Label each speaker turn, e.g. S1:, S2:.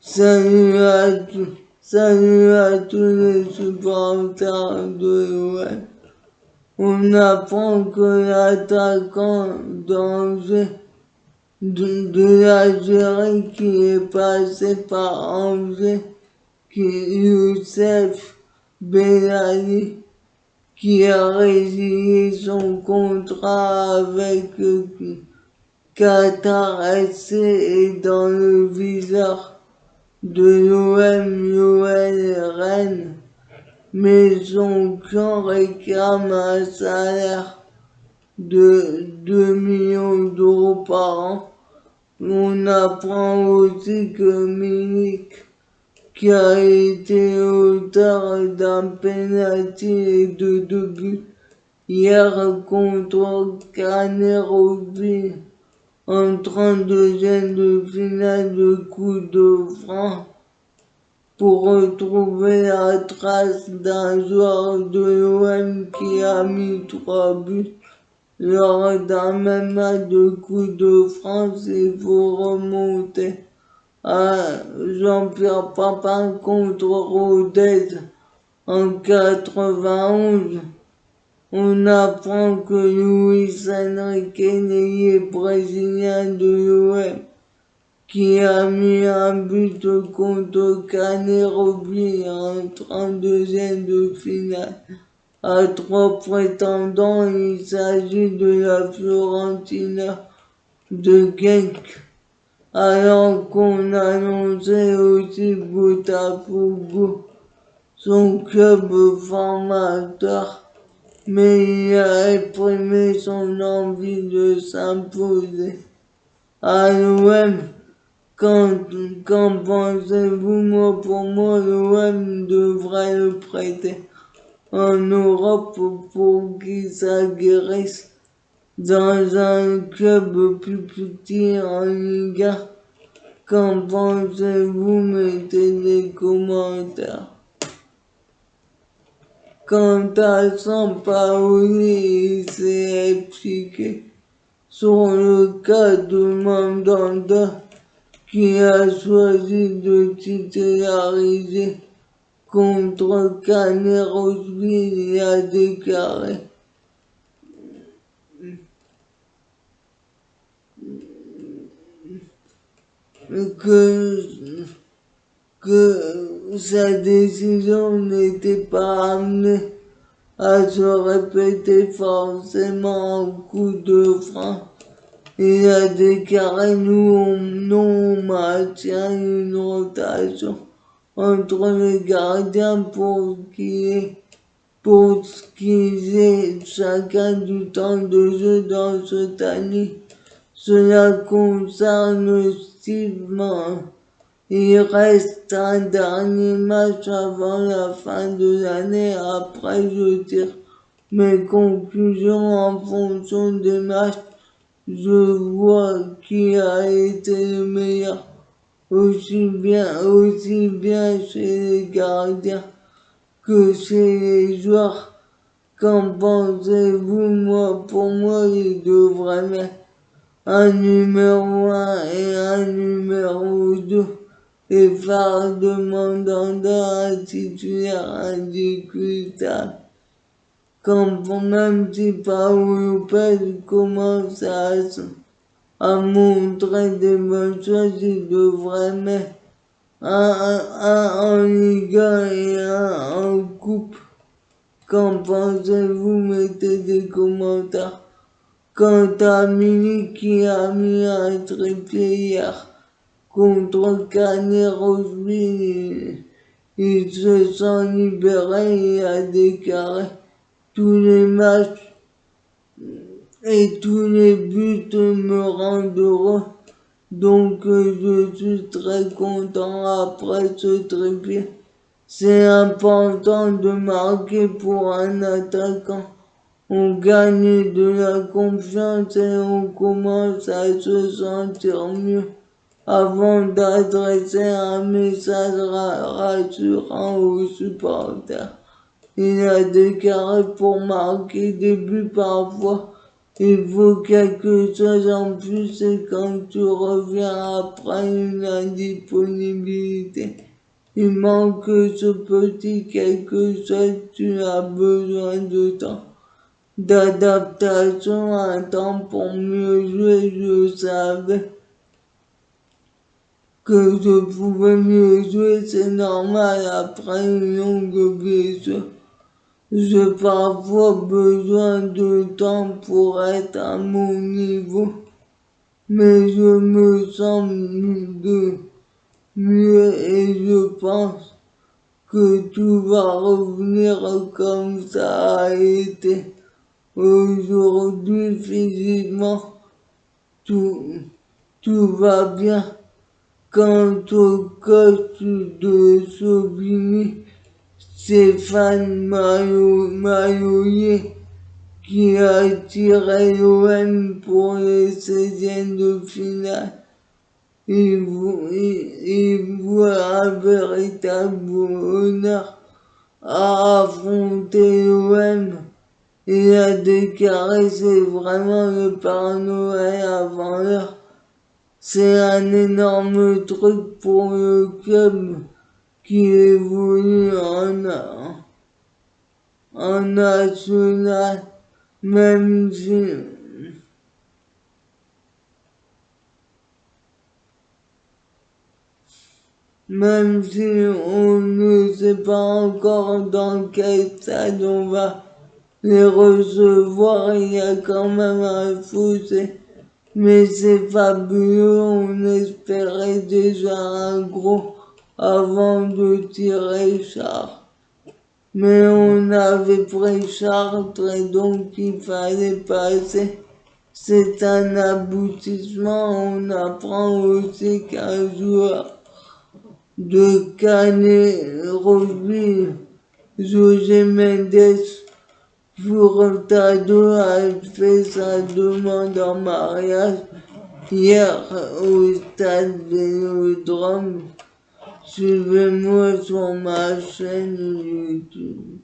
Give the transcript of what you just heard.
S1: Salut à tous les supporters de l'OM. On apprend que l'attaquant d'Angers de l'Algérie qui est passé par Angers, qui est Youssef Bellali, qui a résilié son contrat avec Qatar SC est dans le viseur de l'OM Yoel Rennes, mais son clan réclame un salaire de 2 millions d'euros par an. On apprend aussi que Milik, qui a été auteur d'un penalty et de 2 buts hier contre Canet Rugby en 32e de finale de Coupe de France, pour retrouver la trace d'un joueur de l'OM qui a mis 3 buts lors d'un même match de Coupe de France. Il faut remonter à Jean-Pierre Papin contre Rodez en 91. On apprend que Luis Enrique, l'ailier brésilien de l'OM, qui a mis un but contre Canet Rugby en 32e de finale, a 3 prétendants. Il s'agit de la Fiorentina de Genk, alors qu'on annonçait aussi Botafogo, son club formateur, mais il a exprimé son envie de s'imposer à l'OM. Qu'en pensez-vous? Pour moi, l'OM devrait le prêter en Europe pour qu'il s'aguerrisse dans un club plus petit en Ligue 1. Qu'en pensez-vous? Mettez des commentaires. Quant à Sampaoli, il s'est expliqué sur le cas de Mandanda, qui a choisi de titulariser contre Canet Rugby. Il a déclaré que sa décision n'était pas amenée à se répéter forcément en Coupe de France. Il a déclaré: nous on maintient une rotation entre les gardiens pour qu'ils aient chacun du temps de jeu dans cette année. Cela concerne Steve. Il reste un dernier match avant la fin de l'année. Après, je tire mes conclusions en fonction des matchs. Je vois qui a été le meilleur, aussi bien chez les gardiens que chez les joueurs. Qu'en pensez-vous? Pour moi, il devrait mettre un numéro 1 et un numéro 2 et faire de Mandanda un titulaire indiscutable. Quand même si Paolo Lopez commence à montrer des bonnes choses, il devrait mettre un en Ligue 1 et un en Coupe. Qu'en pensez-vous? Mettez des commentaires. Quant à Milik, qui a mis un triplé hier contre Canet Rugby, il se sent libéré. Il a déclaré: tous les matchs et tous les buts me rendent heureux, donc je suis très content après ce triplé. C'est important de marquer pour un attaquant. On gagne de la confiance et on commence à se sentir mieux. Avant d'adresser un message rassurant aux supporters, il a déclaré: pour marquer des buts parfois, Il faut quelque chose en plus et quand tu reviens après une indisponibilité, il manque ce petit quelque chose, tu as besoin de temps d'adaptation, un temps pour mieux jouer. Je savais que je pouvais mieux jouer, c'est normal après une longue blessure. J'ai parfois besoin de temps pour être à mon niveau, mais je me sens mieux et je pense que tout va revenir comme ça a été. Aujourd'hui, physiquement, tout, tout va bien. Quant au coach de Sauvigny, Stéphane Maillot, qui a tiré l'OM pour les 16e de finale, il voit un véritable honneur à affronter l'OM. Il a déclaré c'est vraiment le Père Noël avant l'heure. C'est un énorme truc pour le club qui évolue en national, même si, même si on ne sait pas encore dans quel stade on va les recevoir, il y a quand même un fossé. Mais c'est fabuleux, on espérait déjà un gros avant de tirer Chartres. Mais on avait pris Chartres et donc il fallait passer. C'est un aboutissement, on apprend aussi qu'un joueur de Canet Rugby, José Mendes Furtado, a fait sa demande en mariage hier au stade Vélodrome. Suivez-moi sur ma chaîne YouTube.